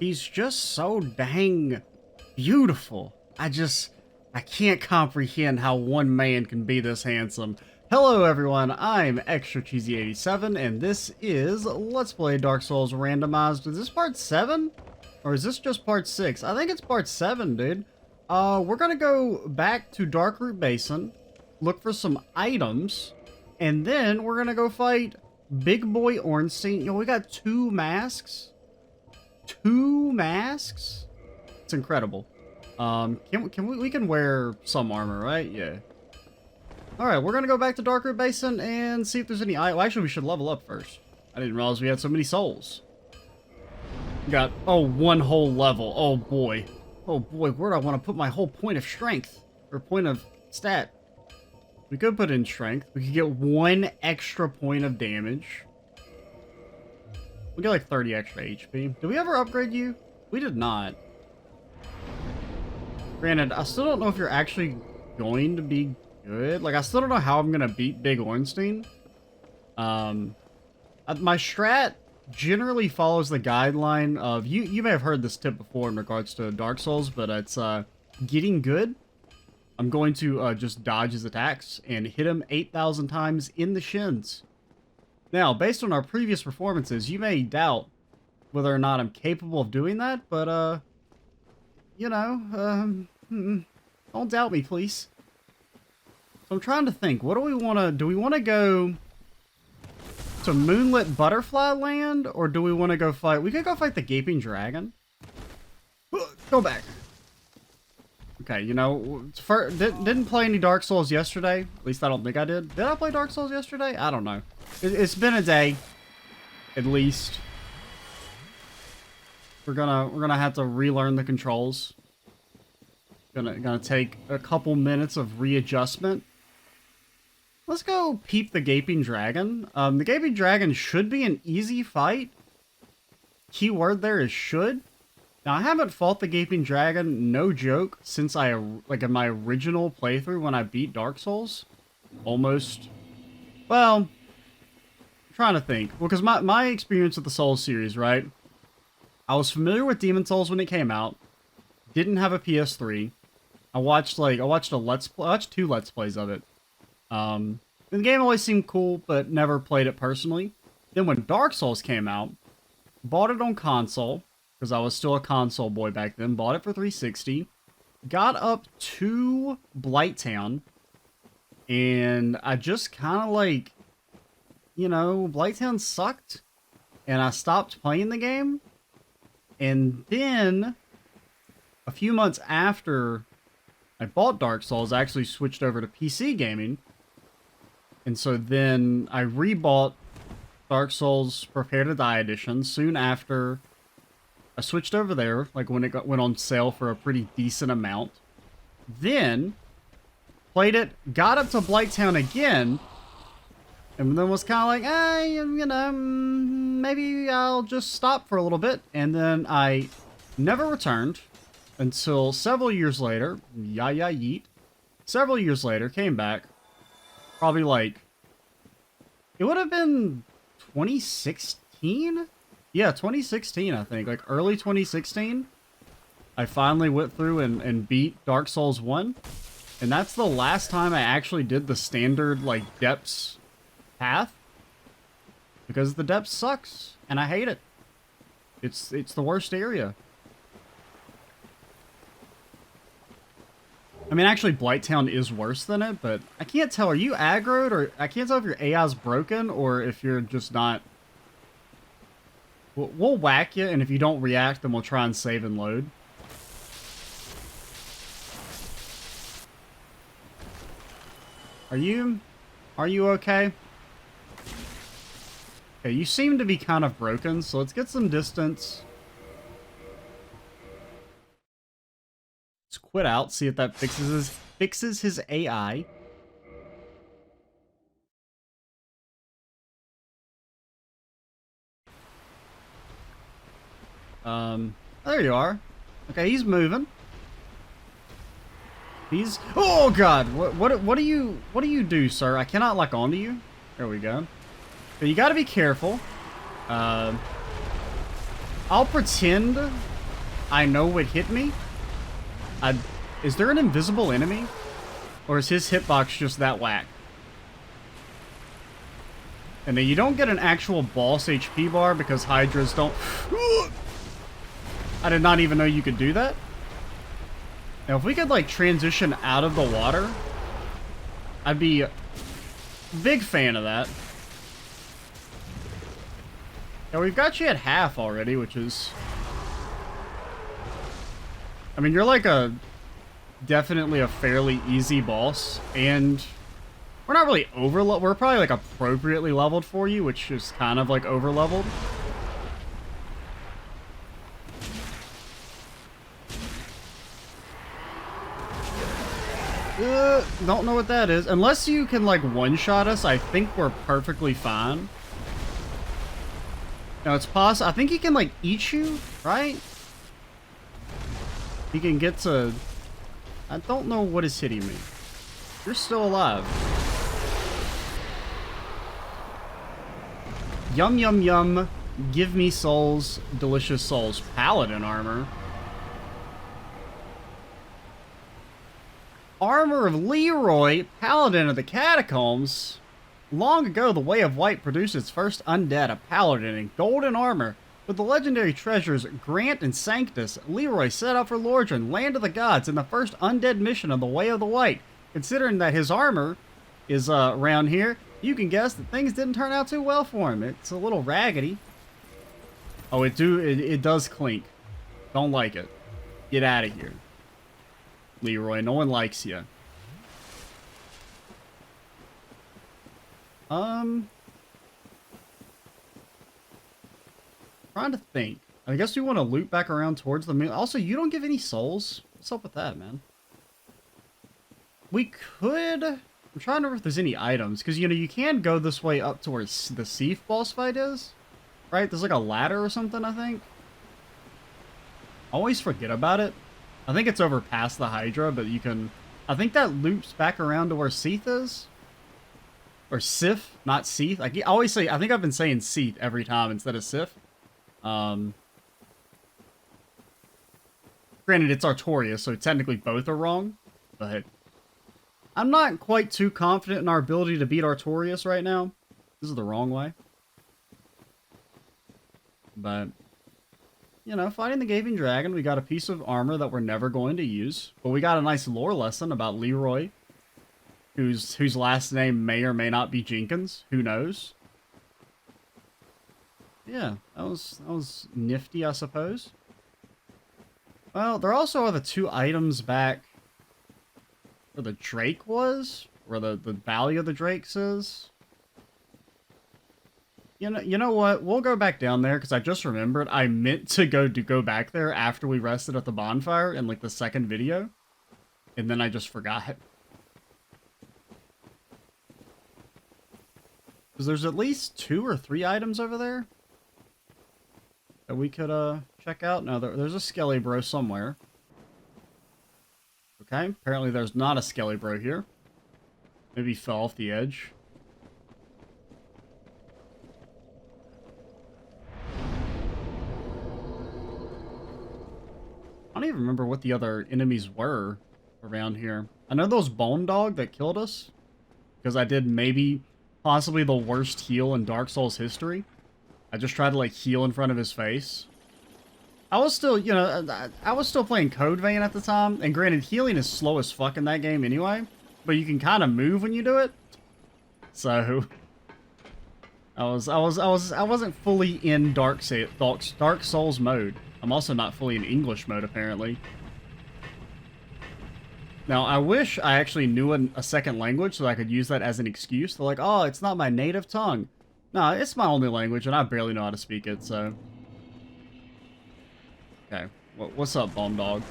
He's just so dang beautiful. I can't comprehend how one man can be this handsome. Hello everyone, I'm Extra Cheesy 87 and this is Let's Play Dark Souls Randomized. Is this part 7? Or is this just part 6? I think it's part 7, dude. We're gonna go back to Darkroot Basin, look for some items, and then we're gonna go fight Big Boy Ornstein. Yo, we got 2 masks. 2 masks? It's incredible. We can wear some armor, right? Yeah. Alright, we're gonna go back to Darkroot Basin and see if there's any well, actually we should level up first. I didn't realize we had so many souls. We got, oh, 1 whole level. Oh boy. Oh boy, where do I want to put my whole point of strength? Or point of stat? We could put in strength. We could get 1 extra point of damage. We get like 30 extra HP. Did we ever upgrade you? We did not. Granted, I still don't know if you're actually going to be good. Like, I still don't know how I'm going to beat Big Ornstein. My strat generally follows the guideline of... You may have heard this tip before in regards to Dark Souls, but it's getting good. I'm going to just dodge his attacks and hit him 8,000 times in the shins. Now, based on our previous performances, you may doubt whether or not I'm capable of doing that, but, you know, don't doubt me, please. So I'm trying to think, what do we want to... Do we want to go to Moonlit Butterfly Land, or do we want to go fight... We could go fight the Gaping Dragon. Go back. Okay, you know, didn't play any Dark Souls yesterday. At least I don't think I did. Did I play Dark Souls yesterday? I don't know. It's been a day, at least. We're gonna have to relearn the controls. Gonna take a couple minutes of readjustment. Let's go peep the Gaping Dragon. The Gaping Dragon should be an easy fight. Key word there is should. Now, I haven't fought the Gaping Dragon, no joke, since in my original playthrough when I beat Dark Souls. Almost. Well, I'm trying to think. Well, because my experience with the Souls series, right? I was familiar with Demon Souls when it came out. Didn't have a PS3. I watched two Let's Plays of it. The game always seemed cool, but never played it personally. Then when Dark Souls came out, bought it on console. Because I was still a console boy back then. Bought it for 360. Got up to Blight Town. And I just kind of like... You know, Blight Town sucked. And I stopped playing the game. And then... A few months after I bought Dark Souls, I actually switched over to PC gaming. And so then I rebought Dark Souls Prepare to Die Edition soon after... I switched over there, like when it went on sale for a pretty decent amount. Then, played it, got up to Blight Town again, and then was kind of like, you know, maybe I'll just stop for a little bit. And then I never returned until several years later, yeet, several years later, came back, probably like, it would have been 2016? Yeah, 2016, I think. Like, early 2016, I finally went through and beat Dark Souls 1. And that's the last time I actually did the standard, like, depths path. Because the depths sucks, and I hate it. It's the worst area. I mean, actually, Blight Town is worse than it, but I can't tell. Are you aggroed, or I can't tell if your AI's broken, or if you're just not... We'll whack you, and if you don't react, then we'll try and save and load. Are you okay? Okay, you seem to be kind of broken, so let's get some distance. Let's quit out, see if that fixes his AI. There you are. Okay, he's moving. He's... Oh, God! What do you do, sir? I cannot lock onto you. There we go. So you gotta be careful. I'll pretend I know would hit me. Is there an invisible enemy? Or is his hitbox just that whack? And then you don't get an actual boss HP bar because Hydras don't... I did not even know you could do that. Now, if we could, like, transition out of the water, I'd be a big fan of that. Now, we've got you at half already, which is... I mean, you're like definitely a fairly easy boss, and we're not really we're probably like appropriately leveled for you, which is kind of like over leveled. Don't know what that is. Unless you can like one-shot us, I think we're perfectly fine. Now it's possible. I think he can like eat you, right? He can get to... I don't know what is hitting me. You're still alive. Yum, yum, yum. Give me souls. Delicious souls. Paladin armor. Armor of Leroy, Paladin of the Catacombs. Long ago, the Way of White produced its first undead, a paladin in golden armor. With the legendary treasures Grant and Sanctus, Leroy set out for Lordran, land of the gods, in the first undead mission of the Way of the White. Considering that his armor is around here, you can guess that things didn't turn out too well for him. It's a little raggedy. Oh, it does clink. Don't like it. Get out of here, Leroy. No one likes you. Trying to think. I guess we want to loop back around towards the moon. Also, you don't give any souls. What's up with that, man? We could... I'm trying to remember if there's any items. Because, you know, you can go this way up to where the Seath boss fight is. Right? There's like a ladder or something, I think. Always forget about it. I think it's over past the Hydra, but you can... I think that loops back around to where Seath is. Or Sif, not Seath. I always say... I think I've been saying Seath every time instead of Sif. Granted, it's Artorias, so technically both are wrong, but I'm not quite too confident in our ability to beat Artorias right now. This is the wrong way. But, you know, fighting the Gaping Dragon, we got a piece of armor that we're never going to use, but we got a nice lore lesson about Leroy, whose last name may or may not be Jenkins. Who knows? Yeah, that was nifty, I suppose. Well, there also are the two items back where the Drake was, where the Valley of the Drakes is. You know what? We'll go back down there because I just remembered I meant to go back there after we rested at the bonfire in like the second video, and then I just forgot. Because there's at least 2 or 3 items over there that we could check out. No, there's a Skelly Bro somewhere. Okay, apparently there's not a Skelly Bro here. Maybe he fell off the edge. I don't even remember what the other enemies were around here. I know those Bone Dog that killed us, because I did maybe possibly the worst heal in Dark Souls history. I just tried to, like, heal in front of his face. I was still, you know, I was still playing Code Vein at the time, and granted, healing is slow as fuck in that game anyway, but you can kind of move when you do it. So, I wasn't fully in Dark Souls mode. I'm also not fully in English mode, apparently. Now, I wish I actually knew a second language so I could use that as an excuse. They're like, oh, it's not my native tongue. No, it's my only language, and I barely know how to speak it, so... Okay, what's up, Bone Dog?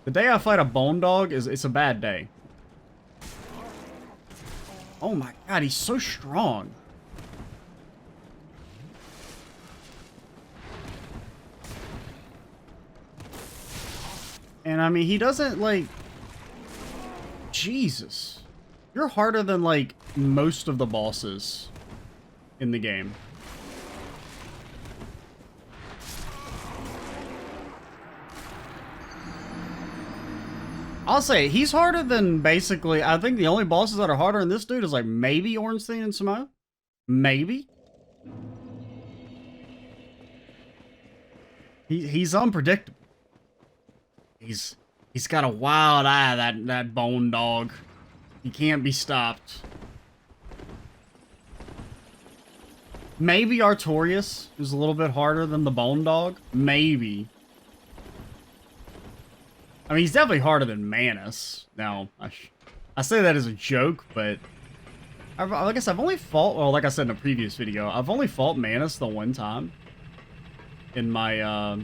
The day I fight a Bone Dog, it's a bad day. Oh my god, he's so strong. And I mean, he doesn't, like... Jesus. You're harder than, like, most of the bosses in the game. I'll say, he's harder than basically, I think the only bosses that are harder than this dude is like maybe Ornstein and Samo. Maybe. He's unpredictable. He's got a wild eye, that bone dog. He can't be stopped. Maybe Artorias is a little bit harder than the bone dog. Maybe. I mean, he's definitely harder than Manus. Now, I say that as a joke, but I guess I've only fought, well, like I said in a previous video, I've only fought Manus the one time. In my,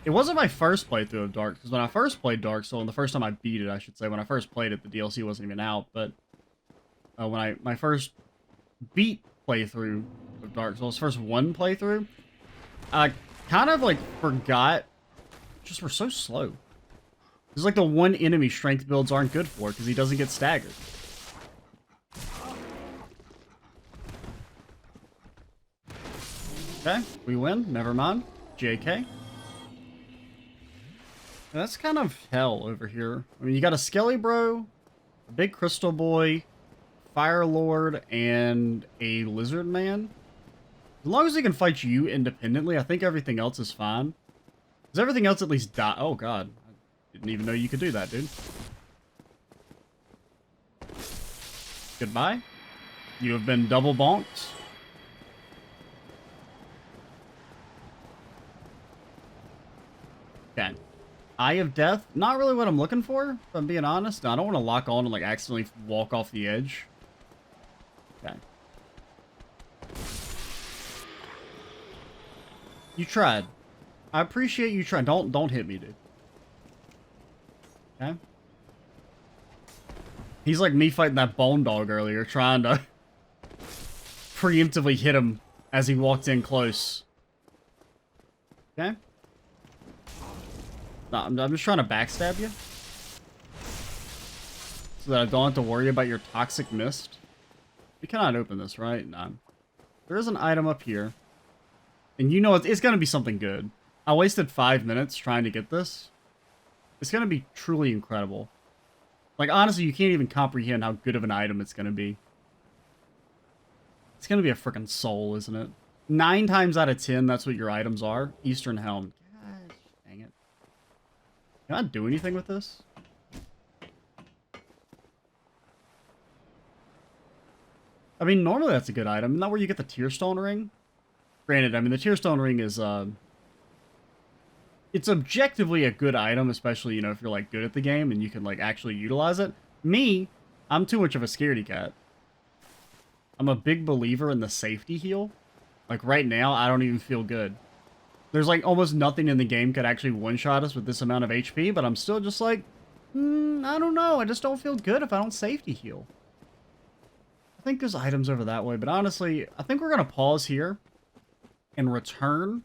it wasn't my first playthrough of Dark, because when I first played Dark Souls, and the first time I beat it, I should say, when I first played it, the DLC wasn't even out, but my first beat playthrough of Dark Souls, first one playthrough, I kind of, like, forgot, just we're so slow. It's like the one enemy strength builds aren't good for, because he doesn't get staggered. Okay, we win. Never mind. JK. That's kind of hell over here. I mean, you got a Skelly Bro, a big Crystal Boy, Fire Lord, and a Lizard Man. As long as he can fight you independently, I think everything else is fine. Because everything else at least die. Oh, God. I didn't even know you could do that, dude. Goodbye. You have been double bonked. Okay. Eye of Death, not really what I'm looking for, if I'm being honest. I don't want to lock on and like accidentally walk off the edge. Okay. You tried. I appreciate you trying. Don't hit me, dude. Okay. He's like me fighting that bone dog earlier, trying to preemptively hit him as he walked in close. Okay. No, I'm just trying to backstab you. So that I don't have to worry about your toxic mist. We cannot open this, right? No. There is an item up here. And you know it's going to be something good. I wasted 5 minutes trying to get this. It's going to be truly incredible. Like, honestly, you can't even comprehend how good of an item it's going to be. It's going to be a freaking soul, isn't it? 9 times out of 10, that's what your items are. Eastern Helm. Gosh, dang it. Can I do anything with this? I mean, normally that's a good item. Isn't that where you get the Tearstone Ring? Granted, I mean, the Tearstone Ring is, it's objectively a good item, especially, you know, if you're, like, good at the game and you can, like, actually utilize it. Me, I'm too much of a scaredy cat. I'm a big believer in the safety heal. Like, right now, I don't even feel good. There's, like, almost nothing in the game could actually one-shot us with this amount of HP, but I'm still just like, I don't know. I just don't feel good if I don't safety heal. I think there's items over that way, but honestly, I think we're going to pause here and return.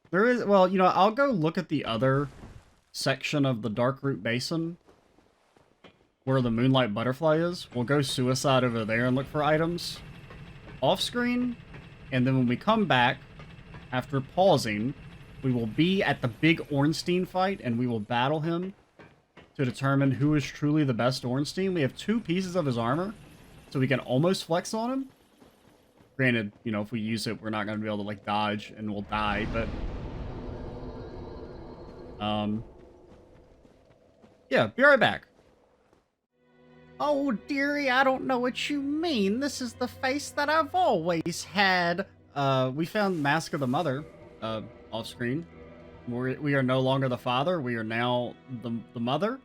There is, well, you know, I'll go look at the other section of the Darkroot Basin where the Moonlight Butterfly is. We'll go suicide over there and look for items off screen, and then when we come back, after pausing, we will be at the big Ornstein fight, and we will battle him to determine who is truly the best Ornstein. We have 2 pieces of his armor, so we can almost flex on him. Granted, you know, if we use it, we're not going to be able to, like, dodge, and we'll die, but... yeah, be right back. Oh, dearie, I don't know what you mean. This is the face that I've always had. We found Mask of the Mother, off screen. We are no longer the father. We are now the mother.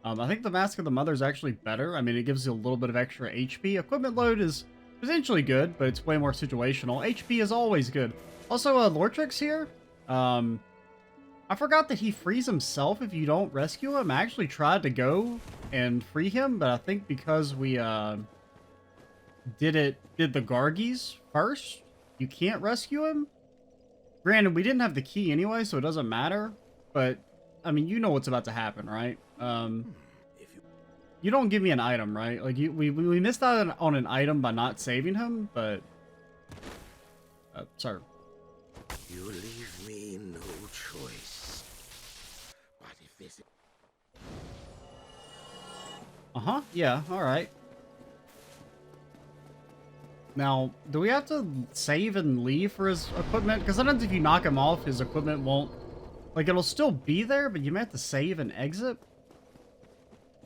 I think the Mask of the Mother is actually better. I mean, it gives you a little bit of extra HP. Equipment load is potentially good, but it's way more situational. HP is always good. Also, Lortrix here. I forgot that he frees himself if you don't rescue him. I actually tried to go and free him, but I think because we did the Gargies first, you can't rescue him. Granted, we didn't have the key anyway, so it doesn't matter. But I mean, you know what's about to happen, right? You don't give me an item, right? Like we missed out on an item by not saving him, but sorry. You leave me no choice. But if this Uh-huh, yeah, alright. Now, do we have to save and leave for his equipment? Because sometimes if you knock him off, his equipment won't... Like, it'll still be there, but you may have to save and exit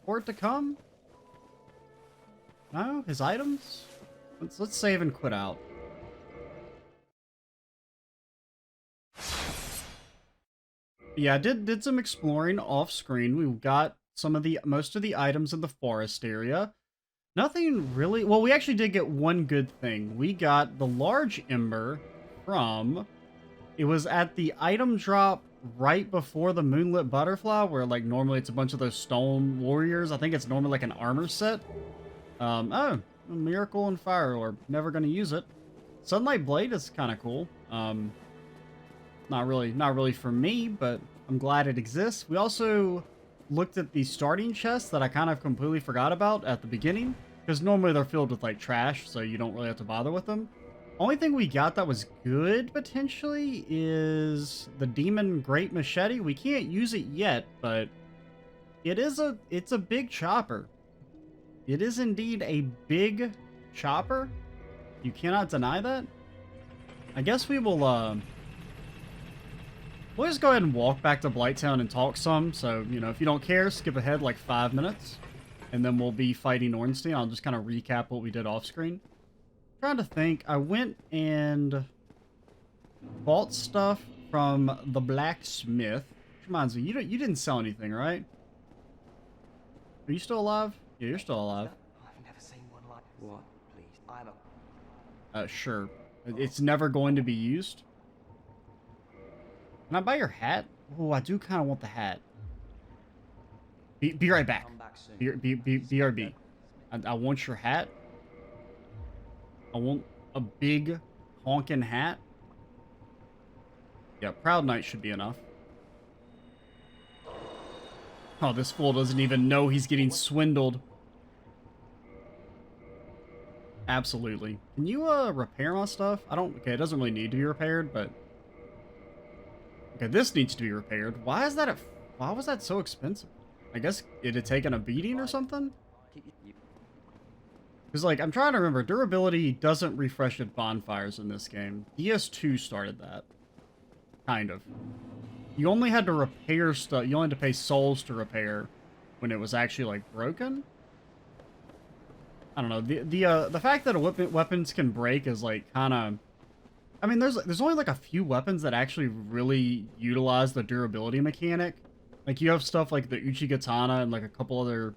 for it to come? No? His items? Let's save and quit out. Yeah, I did some exploring off screen. We got most of the items in the forest area. Nothing really... Well, we actually did get one good thing. We got the large ember from... It was at the item drop right before the Moonlit Butterfly, where, like, normally it's a bunch of those stone warriors. I think it's normally, like, an armor set. Oh, a Miracle and Fire Orb. Never gonna use it. Sunlight Blade is kind of cool. Not really for me, but I'm glad it exists. We also looked at the starting chests that I kind of completely forgot about at the beginning, because normally they're filled with like trash, so you don't really have to bother with them. Only thing we got that was good potentially is the Demon Great Machete. We can't use it yet, but it's a big chopper. It is indeed a big chopper. You cannot deny that. I guess we will we'll just go ahead and walk back to Blight Town and talk some. So, you know, if you don't care, skip ahead like 5 minutes. And then we'll be fighting Ornstein. I'll just kind of recap what we did off screen. Trying to think. I went and bought stuff from the blacksmith. Which reminds me, you didn't sell anything, right? Are you still alive? Yeah, you're still alive. I've never seen one like what, please. I'm a sure. It's never going to be used. Can I buy your hat? Oh, I do kind of want the hat. Be right back. BRB. I want your hat. I want a big honking hat. Yeah, Proud Knight should be enough. Oh, this fool doesn't even know he's getting swindled. Absolutely. Can you repair my stuff? Okay, it doesn't really need to be repaired, but okay, this needs to be repaired. Why was that so expensive? I guess it had taken a beating or something? Because, like, I'm trying to remember, durability doesn't refresh at bonfires in this game. DS2 started that. Kind of. You only had to repair stuff, you only had to pay souls to repair when it was actually, like, broken? I don't know, the fact that weapons can break is, like, kind of... I mean, there's only, like, a few weapons that actually really utilize the durability mechanic. Like, you have stuff like the Uchi Katana and, like, a couple other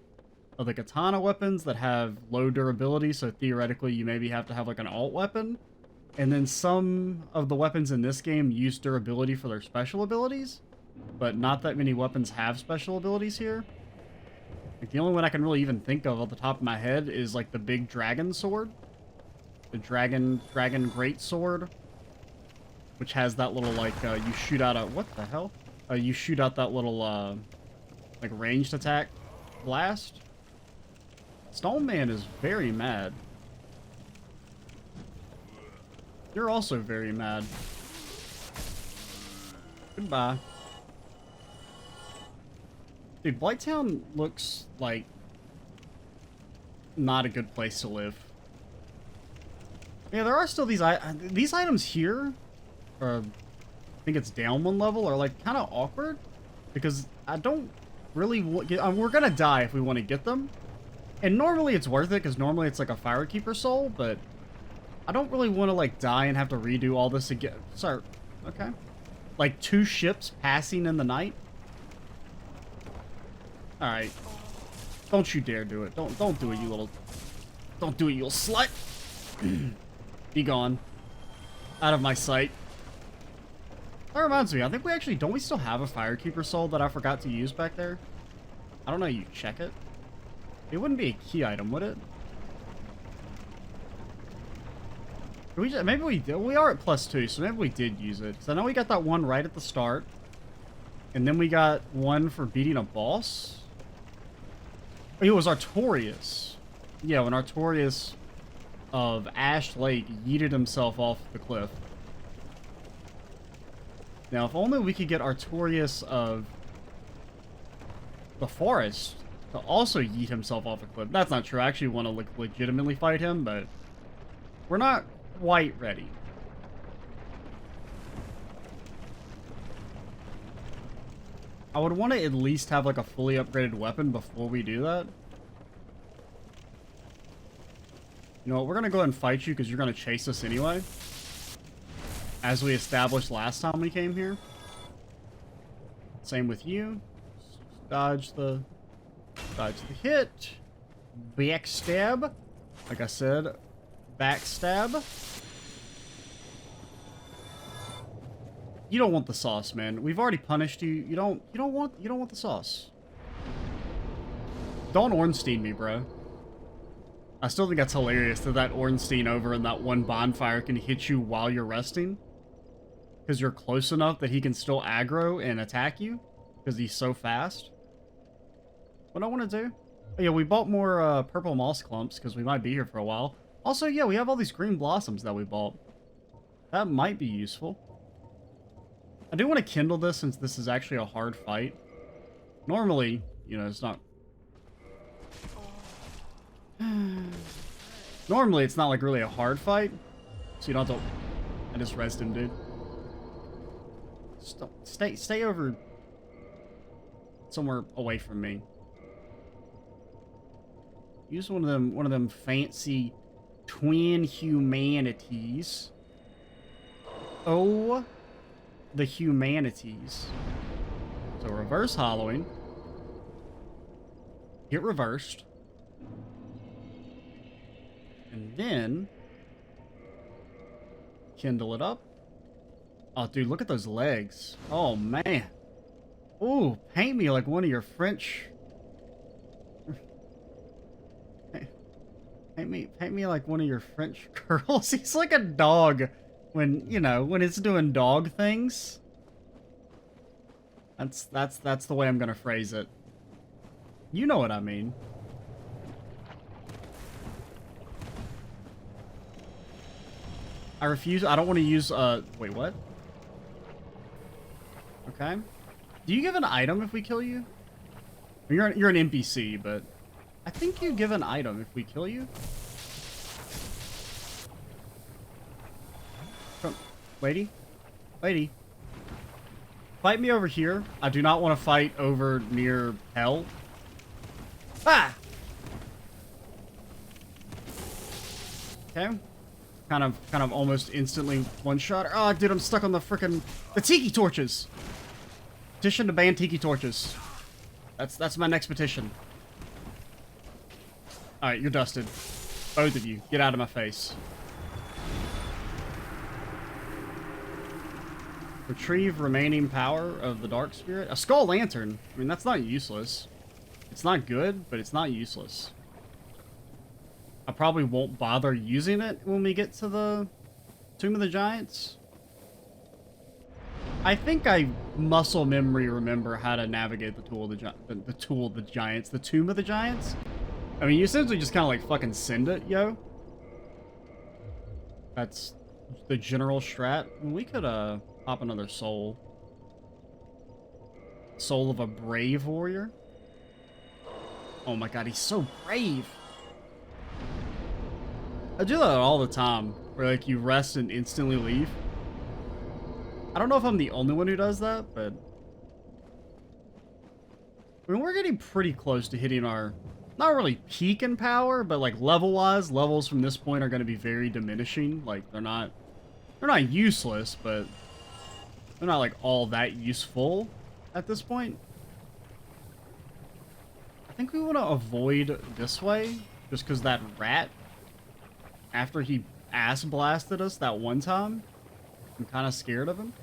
of the katana weapons that have low durability, so theoretically you maybe have to have, like, an alt weapon. And then some of the weapons in this game use durability for their special abilities, but not that many weapons have special abilities here. Like, the only one I can really even think of off the top of my head is, like, the big dragon sword. The dragon great sword. Which has that little, like, you shoot out a... What the hell? You shoot out that little, like, ranged attack blast. Stone Man is very mad. You're also very mad. Goodbye. Dude, Blight Town looks like not a good place to live. Yeah, there are still these items here, or I think it's down one level, are like kind of awkward because I don't really we're gonna die if we want to get them, and normally it's worth it because normally it's like a Firekeeper soul, but I don't really want to like die and have to redo all this again. Sorry, okay, like 2 ships passing in the night. All right, don't you dare do it. Don't do it, you little. Don't do it, you little slut. Be gone. Out of my sight. That reminds me, I think we actually... Don't we still have a Firekeeper soul that I forgot to use back there? I don't know, you check it. It wouldn't be a key item, would it? Maybe we did. We are at +2, so maybe we did use it. So I know we got that one right at the start. And then we got one for beating a boss. Oh, it was Artorias. Yeah, when Artorias of Ash Lake yeeted himself off the cliff. Now, if only we could get Artorias of the forest to to also yeet himself off a cliff. That's not true. I actually want to legitimately fight him, but we're not quite ready. I would want to at least have like a fully upgraded weapon before we do that. You know what? We're going to go ahead and fight you because you're going to chase us anyway. As we established last time we came here. Same with you. Dodge the hit. Backstab. Like I said, backstab. You don't want the sauce, man. We've already punished you. You don't want the sauce. Don't Ornstein me, bro. I still think that's hilarious that Ornstein over in that one bonfire can hit you while you're resting. Because you're close enough that he can still aggro and attack you. Because he's so fast. What I want to do? Oh, yeah, we bought more purple moss clumps because we might be here for a while. Also, yeah, we have all these green blossoms that we bought. That might be useful. I do want to kindle this since this is actually a hard fight. Normally, you know, it's not... Normally, it's not like really a hard fight. So you don't have to... I just rezzed him, dude. Stay over... somewhere away from me. Use one of them fancy twin humanities. Oh, the humanities. So reverse hollowing. Get reversed. And then kindle it up. Oh, dude, look at those legs. Oh, man. Ooh, paint me like one of your French... Paint me like one of your French girls. He's like a dog when, you know, when it's doing dog things. That's the way I'm gonna phrase it. You know what I mean. I refuse. I don't want to use, wait, what? Okay. Do you give an item if we kill you? You're an NPC, but I think you give an item if we kill you. Come, lady, fight me over here. I do not want to fight over near hell. Ah. Okay. Kind of almost instantly one shot. Oh, dude, I'm stuck on the tiki torches. Petition to ban tiki torches. That's my next petition. Alright, you're dusted. Both of you, get out of my face. Retrieve remaining power of the Dark Spirit. A Skull Lantern. I mean, that's not useless. It's not good, but it's not useless. I probably won't bother using it when we get to the Tomb of the Giants. I think I muscle memory remember how to navigate the Tomb of the Giants. I mean, you essentially just kind of like fucking send it, yo. That's the general strat. We could pop another soul. Soul of a brave warrior. Oh my god, he's so brave. I do that all the time, where like you rest and instantly leave. I don't know if I'm the only one who does that, but I mean, we're getting pretty close to hitting our, not really peak in power, but like level-wise, levels from this point are going to be very diminishing. Like they're not useless, but they're not like all that useful at this point. I think we want to avoid this way, just because that rat, after he ass blasted us that one time, I'm kind of scared of him.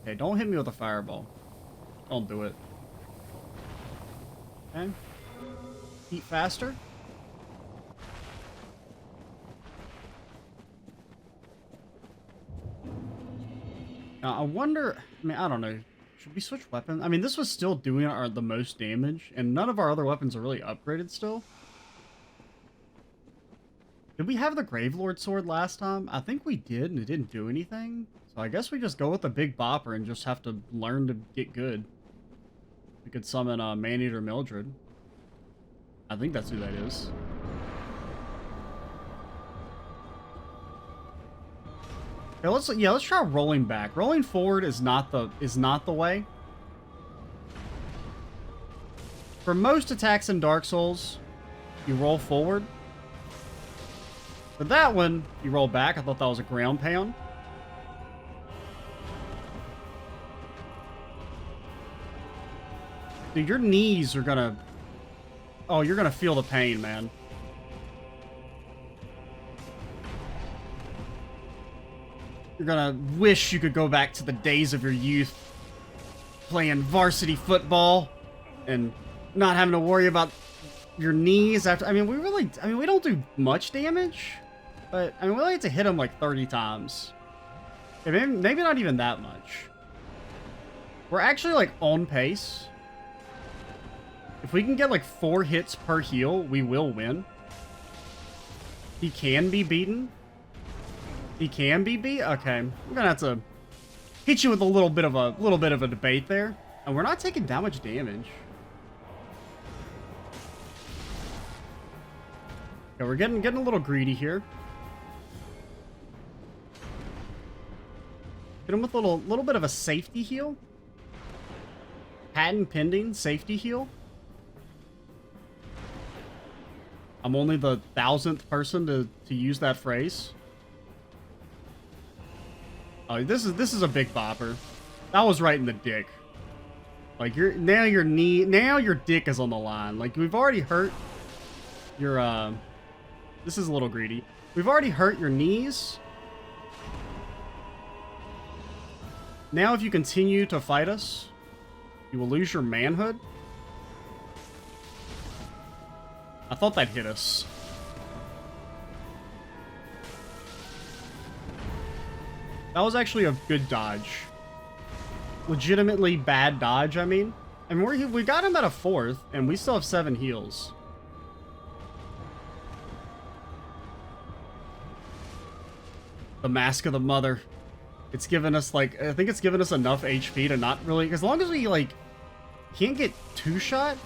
Okay, don't hit me with a fireball. Don't do it. Okay. Eat faster. Now, I wonder... I mean, I don't know. Should we switch weapons? I mean, this was still doing the most damage, and none of our other weapons are really upgraded still. Did we have the Gravelord sword last time? I think we did, and it didn't do anything. So I guess we just go with the Big Bopper and just have to learn to get good. We could summon Maneater Mildred. I think that's who that is. Okay, let's try rolling back. Rolling forward is not the way. For most attacks in Dark Souls, you roll forward. For that one, you roll back. I thought that was a ground pound. Dude, your knees are gonna... Oh, you're gonna feel the pain, man. You're gonna wish you could go back to the days of your youth, playing varsity football and not having to worry about your knees after. I mean, we don't do much damage, but I mean, we only have to hit them like 30 times. Okay, maybe not even that much. We're actually like on pace. If we can get like 4 hits per heal, we will win. He can be beaten. He can be beat. Okay, we're gonna have to hit you with a little bit of a debate there, and we're not taking that much damage. Okay, we're getting a little greedy here. Hit him with a little bit of a safety heal. Patent pending safety heal. I'm only the 1000th person to use that phrase. Oh, this is a big bopper. That was right in the dick. Like now your dick is on the line. Like we've already hurt your this is a little greedy. We've already hurt your knees. Now if you continue to fight us, you will lose your manhood. I thought that hit us. That was actually a good dodge. Legitimately bad dodge, I mean. And we got him at a 4th, and we still have 7 heals. The Mask of the Mother. It's given us, like, I think it's given us enough HP to not really... As long as we, like, can't get 2-shot...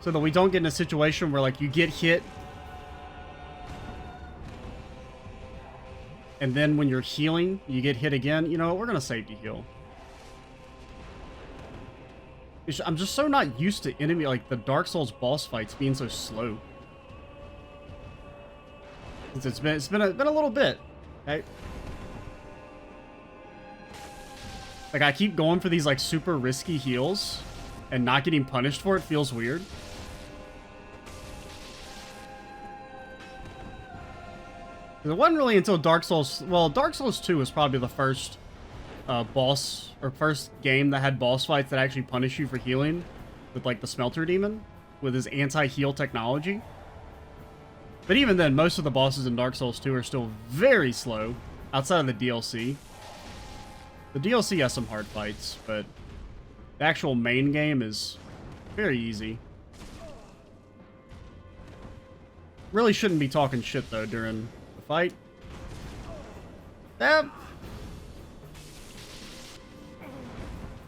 So that we don't get in a situation where, like, you get hit... And then when you're healing, you get hit again. You know, we're going to safety heal. I'm just so not used to enemy, like, the Dark Souls boss fights being so slow. It's been a little bit. Okay? Like, I keep going for these, like, super risky heals. And not getting punished for it feels weird. It wasn't really until Dark Souls... Well, Dark Souls 2 was probably the first boss... Or first game that had boss fights that actually punish you for healing. With, like, the Smelter Demon. With his anti-heal technology. But even then, most of the bosses in Dark Souls 2 are still very slow. Outside of the DLC. The DLC has some hard fights, but... The actual main game is very easy. Really shouldn't be talking shit, though, during... fight.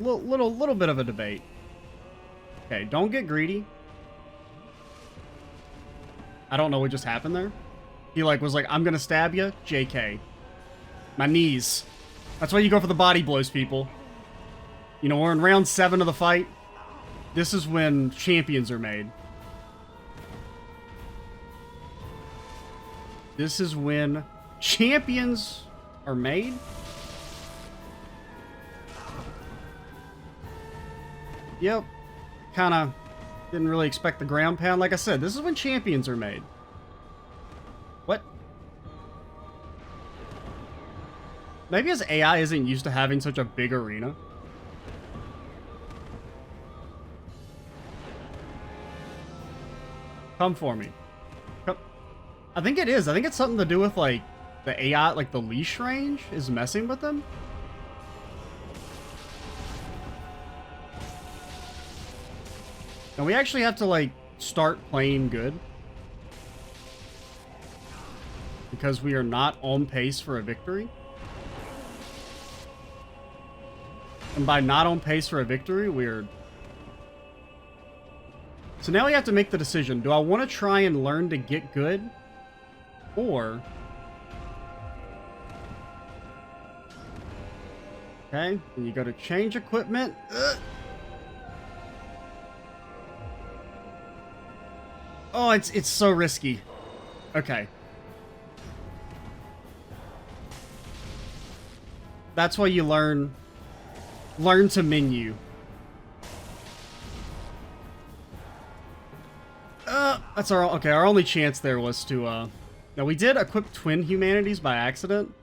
Little bit of a debate. Okay, don't get greedy. I don't know what just happened there. He was like, I'm gonna stab you. JK. My knees. That's why you go for the body blows, people. You know, we're in round 7 of the fight. This is when champions are made. This is when champions are made. Yep. Kinda didn't really expect the ground pound. Like I said, this is when champions are made. What? Maybe his AI isn't used to having such a big arena. Come for me. Come. I think it is. I think it's something to do with, like, the AI, like, the leash range is messing with them. And we actually have to, like, start playing good. Because we are not on pace for a victory. And by not on pace for a victory, we're... So now we have to make the decision. Do I want to try and learn to get good? Or... Okay, and you go to change equipment. Ugh. Oh, it's so risky. Okay. That's why you learn to menu. That's our only chance there was to now we did equip twin humanities by accident.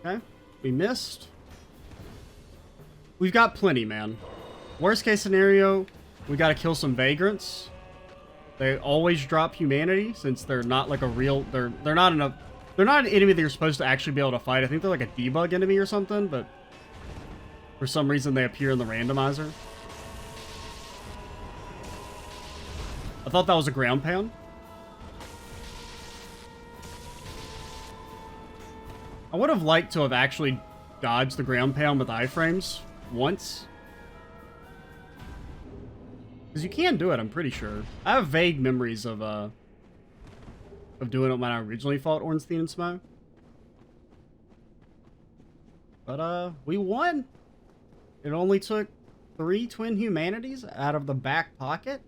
Okay, we missed. We've got plenty, man. Worst case scenario, we gotta kill some vagrants. They always drop humanity since they're not like a real. They're not an enemy that you're supposed to actually be able to fight. I think they're like a debug enemy or something, but for some reason they appear in the randomizer. I thought that was a ground pound. I would have liked to have actually dodged the ground pound with iframes once. Because you can do it, I'm pretty sure. I have vague memories of doing it when I originally fought Ornstein and Smough. But, we won! It only took 3 twin humanities out of the back pocket.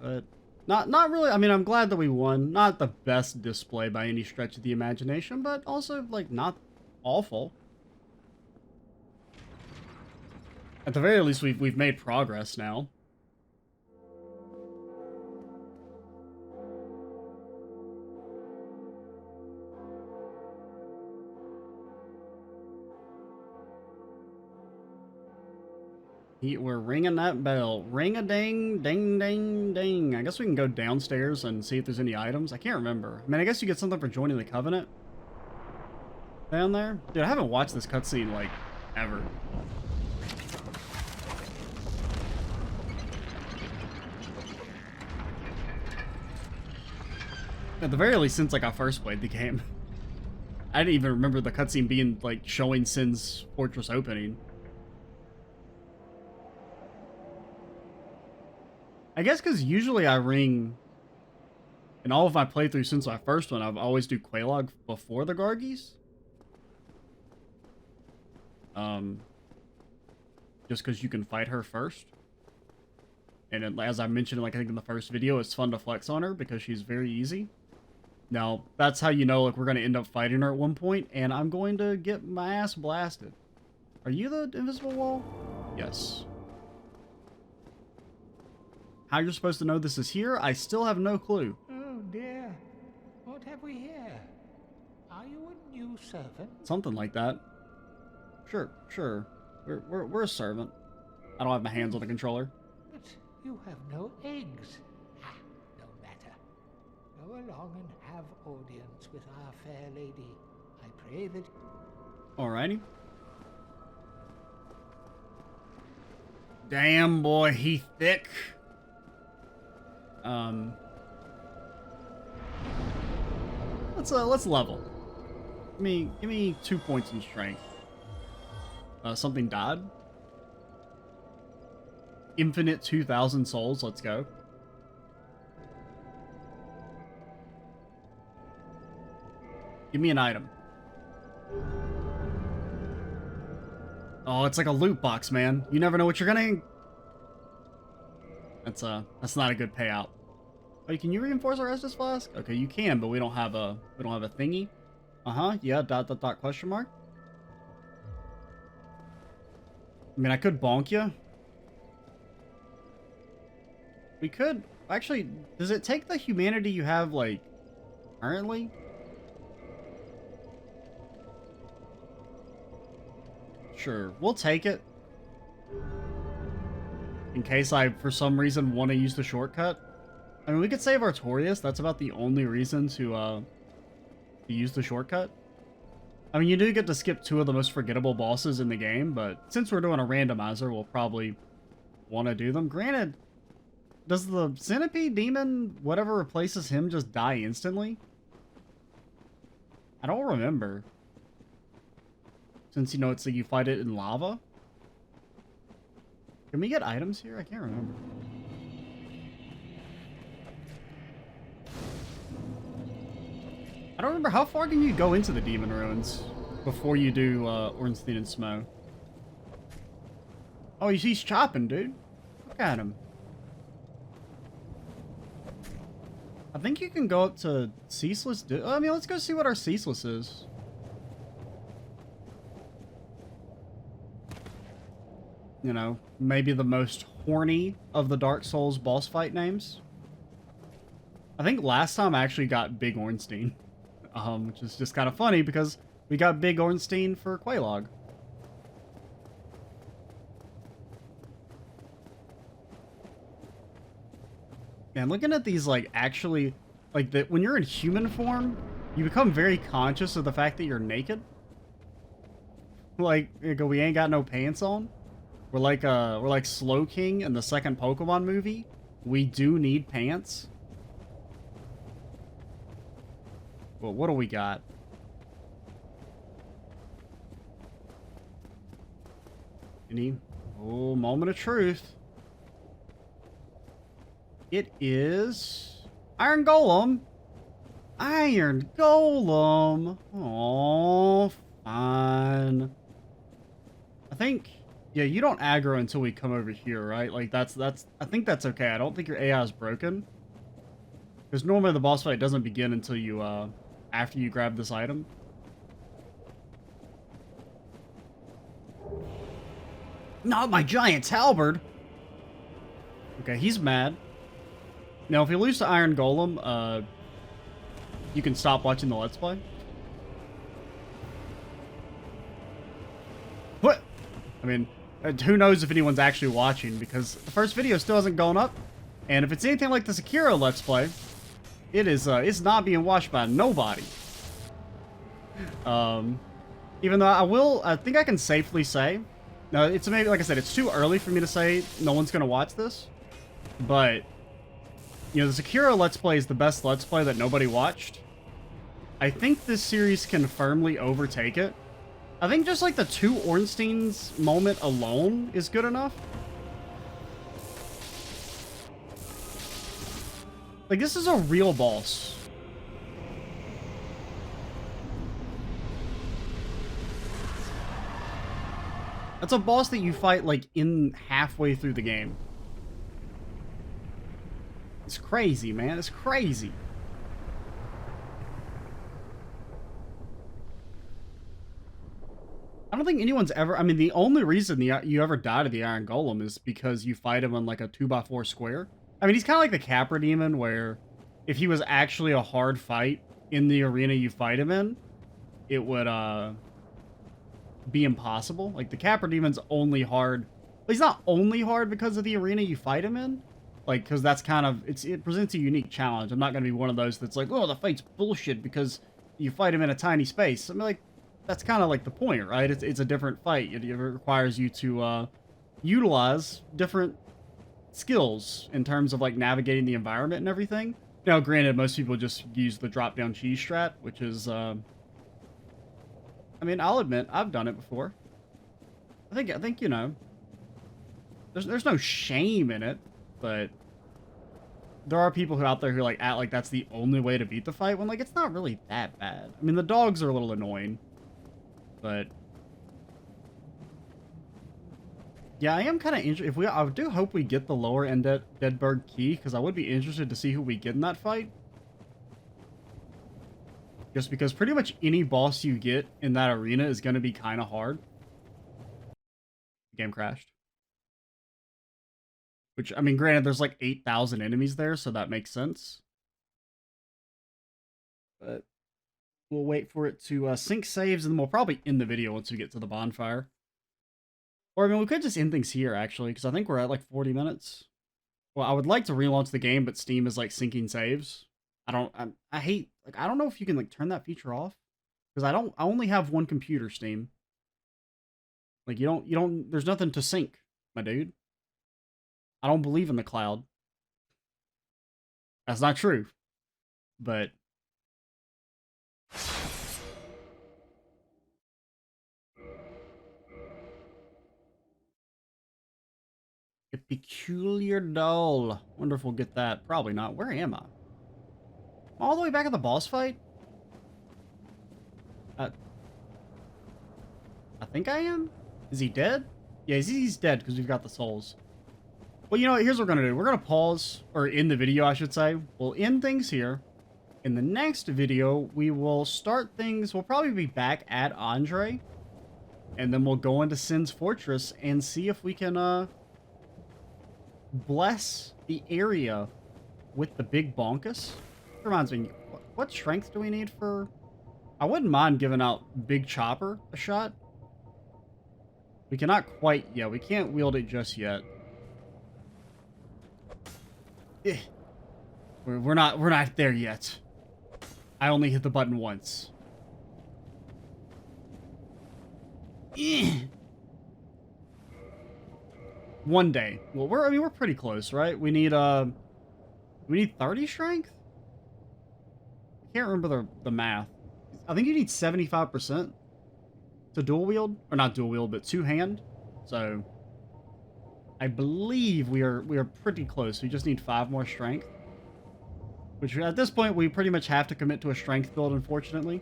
But, not really, I mean, I'm glad that we won. Not the best display by any stretch of the imagination, but also, like, not awful. At the very least, we've made progress now. We're ringing that bell. Ring-a-ding, ding, ding, ding. I guess we can go downstairs and see if there's any items. I can't remember. I mean, I guess you get something for joining the Covenant. Down there? Dude, I haven't watched this cutscene, like, ever. At the very least, since, like, I first played the game. I didn't even remember the cutscene being, like, showing Sin's fortress opening. I guess because usually I ring, in all of my playthroughs since my first one, I've always do Quelaag before the Gargies. Just because you can fight her first. And it, as I mentioned, like I think in the first video, it's fun to flex on her because she's very easy. Now, that's how you know, like, we're going to end up fighting her at one point, and I'm going to get my ass blasted. Are you the invisible wall? Yes. How you're supposed to know this is here, I still have no clue. Oh dear, what have we here? Are you a new servant? Something like that. Sure. We're a servant. I don't have my hands on the controller. But you have no eggs. Ah, no matter. Go along and have audience with our fair lady. I pray that... Alrighty. Damn, boy, he thick. Let's level. Give me 2 points in strength. Something died. Infinite 2,000 souls. Let's go. Give me an item. Oh, it's like a loot box, man. You never know what you're gonna... That's not a good payout. Oh, can you reinforce our Estus Flask? Okay, you can, but we don't have a thingy. Yeah, ... question mark. I mean, I could bonk you. We could actually. Does it take the humanity you have, like, currently? Sure, we'll take it. In case I, for some reason, want to use the shortcut. I mean, we could save Artorias. That's about the only reason to use the shortcut. I mean, you do get to skip 2 of the most forgettable bosses in the game, but since we're doing a randomizer, we'll probably want to do them. Granted, does the centipede demon, whatever replaces him, just die instantly? I don't remember. Since, you know, it's like you fight it in lava. Can we get items here? I can't remember. I don't remember. How far can you go into the demon ruins before you do Ornstein and Smo? Oh, he's chopping, dude. Look at him. I think you can go up to Ceaseless. I mean, let's go see what our Ceaseless is. You know, maybe the most horny of the Dark Souls boss fight names. I think last time I actually got Big Ornstein. Which is just kind of funny because we got Big Ornstein for Quelaag. And looking at these, like, actually, like, when you're in human form, you become very conscious of the fact that you're naked. Like, we ain't got no pants on. We're like Slow King in the second Pokemon movie. We do need pants. Well, what do we got? Oh, moment of truth. It is Iron Golem. Iron Golem. Oh, fine. I think, yeah, you don't aggro until we come over here, right? Like, I think that's okay. I don't think your AI is broken. Because normally the boss fight doesn't begin until you, after you grab this item. Not my giant's halberd! Okay, he's mad. Now, if you lose to Iron Golem, you can stop watching the Let's Play. What? I mean, who knows if anyone's actually watching, because the first video still hasn't gone up. And if it's anything like the Sekiro Let's Play, it's not being watched by nobody. Even though I think I can safely say, no, it's maybe, like I said, it's too early for me to say no one's gonna watch this, but, you know, the Sekiro Let's Play is the best Let's Play that nobody watched. I think this series can firmly overtake it. I think just like the 2 Ornsteins moment alone is good enough. Like, this is a real boss. That's a boss that you fight, like, in halfway through the game. It's crazy, man. It's crazy. I don't think anyone's ever... I mean, the only reason you ever die to the Iron Golem is because you fight him on, like, a 2x4 square. I mean, he's kind of like the Capra Demon, where if he was actually a hard fight in the arena you fight him in, it would be impossible. Like, the Capra Demon's only hard... Well, he's not only hard because of the arena you fight him in. Like, because that's kind of... It presents a unique challenge. I'm not going to be one of those that's like, oh, the fight's bullshit because you fight him in a tiny space. I mean, like, that's kind of like the point, right? It's a different fight. It requires you to utilize different skills in terms of, like, navigating the environment and everything. Now, granted, most people just use the drop-down cheese strat, which is, I mean, I'll admit, I've done it before. I think, you know, there's no shame in it, but there are people who out there who, like, act like that's the only way to beat the fight, when, like, it's not really that bad. I mean, the dogs are a little annoying, but yeah, I am kind of interested. I do hope we get the lower end Deadberg key, because I would be interested to see who we get in that fight. Just because pretty much any boss you get in that arena is going to be kind of hard. The game crashed. Which, I mean, granted, there's like 8,000 enemies there, so that makes sense. But we'll wait for it to sync saves, and then we'll probably end the video once we get to the bonfire. Or, I mean, we could just end things here, actually, because I think we're at like 40 minutes. Well, I would like to relaunch the game, but Steam is like syncing saves. I hate, like, I don't know if you can, like, turn that feature off. Because I only have one computer, Steam. Like, you don't, there's nothing to sync, my dude. I don't believe in the cloud. That's not true. But a peculiar doll. Wonder if we'll get that. Probably not. Where am I? All the way back at the boss fight? I think I am? Is he dead? Yeah, he's dead because we've got the souls. Well, you know what? Here's what we're going to do. We're going to pause, or end the video, I should say. We'll end things here. In the next video, we will start things. We'll probably be back at Andre. And then we'll go into Sin's Fortress and see if we can, bless the area with the big bonkus. Reminds me, what strength do we need for... I wouldn't mind giving out Big Chopper a shot. We cannot quite... Yeah, we can't wield it just yet. We're not there yet. I only hit the button once. One day. Well, we're pretty close, right? We need 30 strength? I can't remember the math. I think you need 75% to dual wield, or not dual wield, but two hand. So I believe we are pretty close. We just need 5 more strength. Which at this point we pretty much have to commit to a strength build, unfortunately.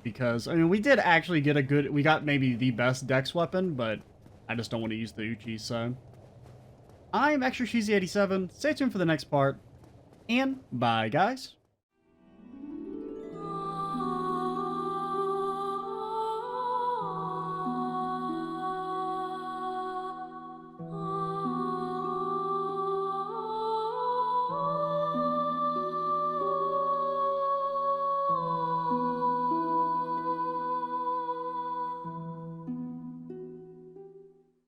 Because I mean we did actually get we got maybe the best dex weapon, but I just don't want to use the Uchi, so I'm Extra Cheesy 87. Stay tuned for the next part. And bye guys.